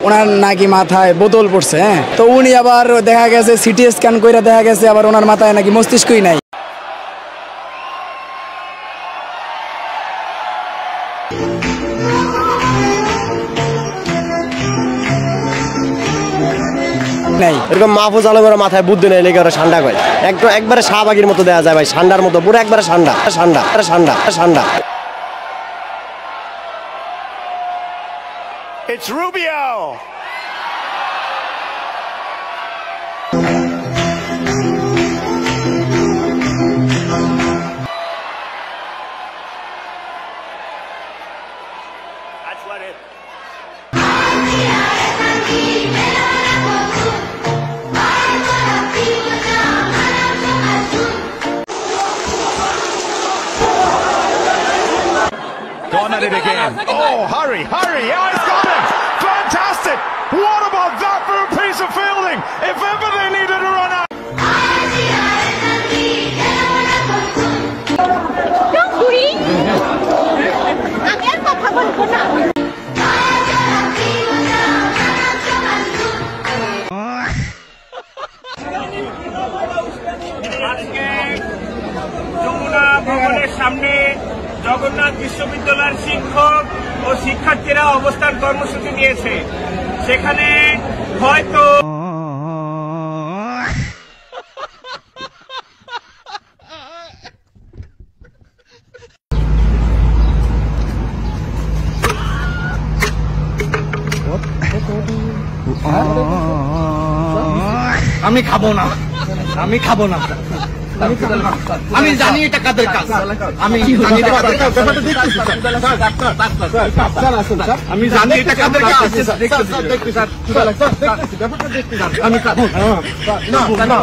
ওনার নাকি মাথায় বোতল পড়ছে। হ্যাঁ, তো উনি আবার দেখা গেছে সিটি স্ক্যান করে দেখা গেছে আবার ওনার মাথায় নাকি মস্তিষ্কই নাই। এরকম মাহফুজ আলমের মাথায় বুদ্ধি নেই, লেগে ওরা ঠান্ডা কয় একবারে শাহবাগের মতো দেওয়া যায় ভাই, ঠান্ডার মতো পুরো একবারে ঠান্ডা ঠান্ডা ঠান্ডা ঠান্ডা। It's Rubio. That's what it. Gone at it again. Oh, hurry, hurry. Oh, he's got it. Fantastic. What about that for a piece of fielding? If ever they needed a run out. Jamuna ভবনের সামনে জগন্নাথ বিশ্ববিদ্যালয়ের শিক্ষক ও শিক্ষার্থীরা অবস্থান কর্মসূচি নিয়েছে। সেখানে হয়তো আমি খাবো না, আমি খাবো না, আমি জানি এটা কাদের কাজ, আমি জানি এটা কাদের কাজ, আমি জানি এটা কাদের কাজ, আমি খাবো না।